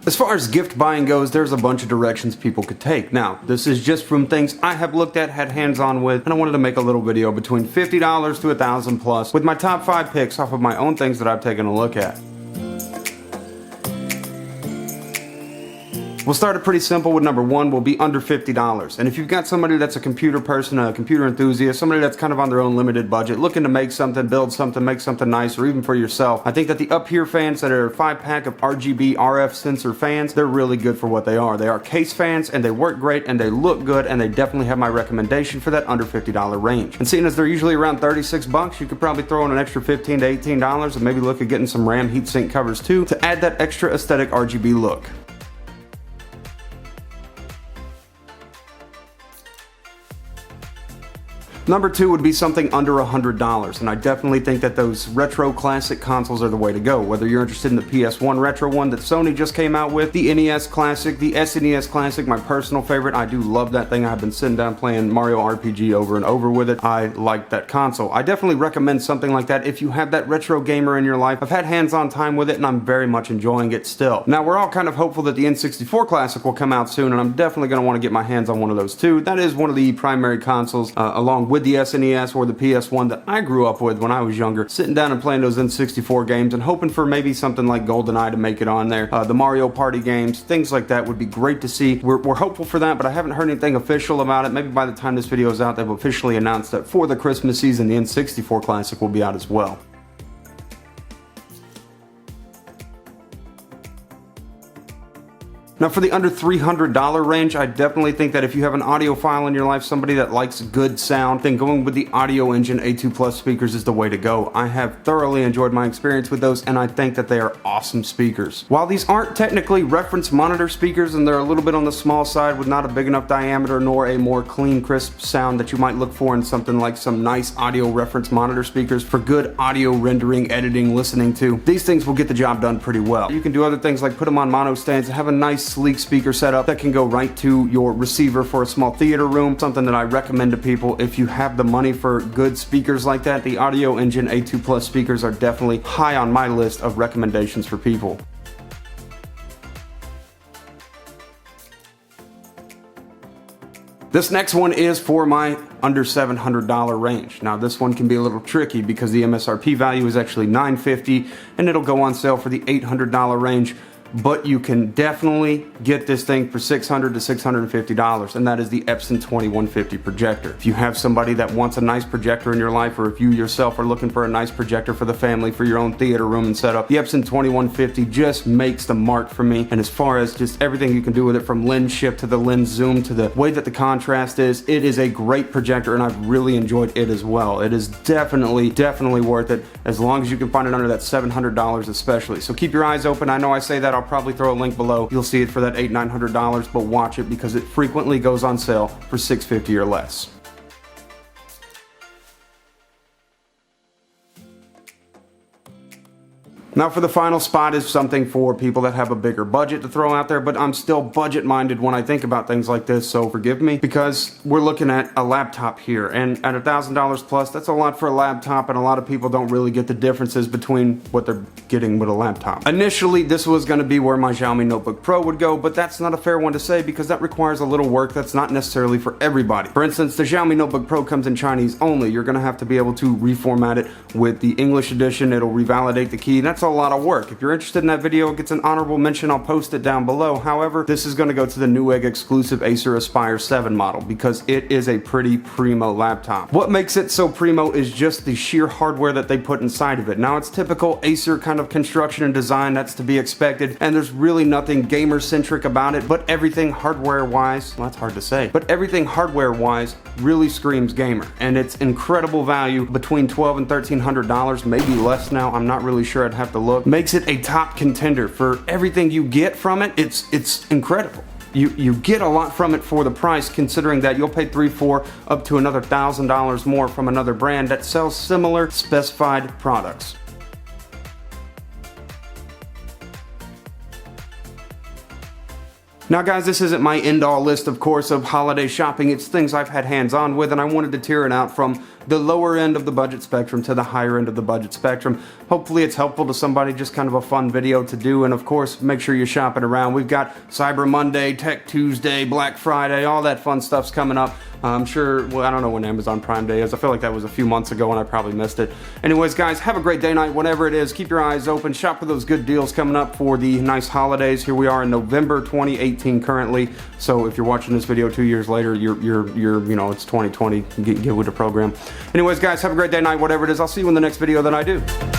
As far as gift buying goes, there's a bunch of directions people could take. Now, this is just from things I have looked at, had hands-on with, and I wanted to make a little video between $50 to $1,000 plus with my top 5 picks off of my own things that I've taken a look at. We'll start it pretty simple with number 1 will be under $50. And if you've got somebody that's a computer person, a computer enthusiast, somebody that's kind of on their own limited budget, looking to make something, build something, make something nice, or even for yourself, I think that the upHere fans that are a 5-pack of RGB RF sensor fans, they're really good for what they are. They are case fans, and they work great, and they look good, and they definitely have my recommendation for that under $50 range. And seeing as they're usually around 36 bucks, you could probably throw in an extra $15 to $18 and maybe look at getting some RAM heatsink covers too to add that extra aesthetic RGB look. Number 2 would be something under $100, and I definitely think that those retro classic consoles are the way to go. Whether you're interested in the PS1 retro one that Sony just came out with, the NES Classic, the SNES Classic, my personal favorite. I do love that thing. I've been sitting down playing Mario RPG over and over with it. I like that console. I definitely recommend something like that if you have that retro gamer in your life. I've had hands-on time with it, and I'm very much enjoying it still. Now, we're all kind of hopeful that the N64 Classic will come out soon, and I'm definitely going to want to get my hands on one of those too. That is one of the primary consoles, along with the SNES or the PS1 that I grew up with when I was younger, sitting down and playing those N64 games and hoping for maybe something like GoldenEye to make it on there. The Mario Party games, things like that would be great to see. We're hopeful for that, but I haven't heard anything official about it. Maybe by the time this video is out, they've officially announced that for the Christmas season, the N64 Classic will be out as well. Now for the under $300 range, I definitely think that if you have an audiophile in your life, somebody that likes good sound, then going with the Audioengine A2 speakers is the way to go. I have thoroughly enjoyed my experience with those, and I think that they are awesome speakers. While these aren't technically reference monitor speakers, and they're a little bit on the small side with not a big enough diameter nor a more clean, crisp sound that you might look for in something like some nice audio reference monitor speakers for good audio rendering, editing, listening to, these things will get the job done pretty well. You can do other things like put them on mono stands and have a nice sleek speaker setup that can go right to your receiver for a small theater room. Something that I recommend to people if you have the money for good speakers like that. The Audioengine A2 speakers are definitely high on my list of recommendations for people. This next one is for my under $700 range. Now this one can be a little tricky because the MSRP value is actually $950 and it'll go on sale for the $800 range. But you can definitely get this thing for $600 to $650, and that is the Epson 2150 projector. If you have somebody that wants a nice projector in your life, or if you yourself are looking for a nice projector for the family, for your own theater room and setup, the Epson 2150 just makes the mark for me. And as far as just everything you can do with it, from lens shift to the lens zoom to the way that the contrast is, it is a great projector, and I've really enjoyed it as well. It is definitely worth it, as long as you can find it under that $700 especially. So keep your eyes open. I know I say that, I'll probably throw a link below. You'll see it for that $800, $900, but watch it because it frequently goes on sale for $650 or less. Now for the final spot is something for people that have a bigger budget to throw out there, but I'm still budget minded when I think about things like this, so forgive me, because we're looking at a laptop here, and at $1,000 plus, that's a lot for a laptop, and a lot of people don't really get the differences between what they're getting with a laptop. Initially, this was going to be where my Xiaomi Notebook Pro would go, but that's not a fair one to say because that requires a little work that's not necessarily for everybody. For instance, the Xiaomi Notebook Pro comes in Chinese only. You're going to have to be able to reformat it with the English edition. It'll revalidate the key. That's a lot of work. If you're interested in that video, it gets an honorable mention. I'll post it down below. However, this is going to go to the Newegg exclusive Acer Aspire 7 model because it is a pretty primo laptop. What makes it so primo is just the sheer hardware that they put inside of it. Now, it's typical Acer kind of construction and design. That's to be expected, and there's really nothing gamer-centric about it, but everything hardware-wise, well, that's hard to say, but everything hardware-wise really screams gamer, and it's incredible value between $1,200 and $1,300, maybe less now. I'm not really sure. I'd have to look. Makes it a top contender for everything you get from it. It's incredible. You get a lot from it for the price, considering that you'll pay $300, $400, up to another $1,000 more from another brand that sells similar specified products. Now guys, this isn't my end-all list, of course, of holiday shopping. It's things I've had hands-on with, and I wanted to tear it out from the lower end of the budget spectrum to the higher end of the budget spectrum. Hopefully it's helpful to somebody, just kind of a fun video to do. And of course, make sure you're shopping around. We've got Cyber Monday, Tech Tuesday, Black Friday, all that fun stuff's coming up. I'm sure, well, I don't know when Amazon Prime Day is. I feel like that was a few months ago and I probably missed it. Anyways, guys, have a great day, night, whatever it is. Keep your eyes open. Shop for those good deals coming up for the nice holidays. Here we are in November 2018 currently. So if you're watching this video 2 years later, you're you know, it's 2020. Get with the program. Anyways, guys, have a great day, night, whatever it is. I'll see you in the next video that I do.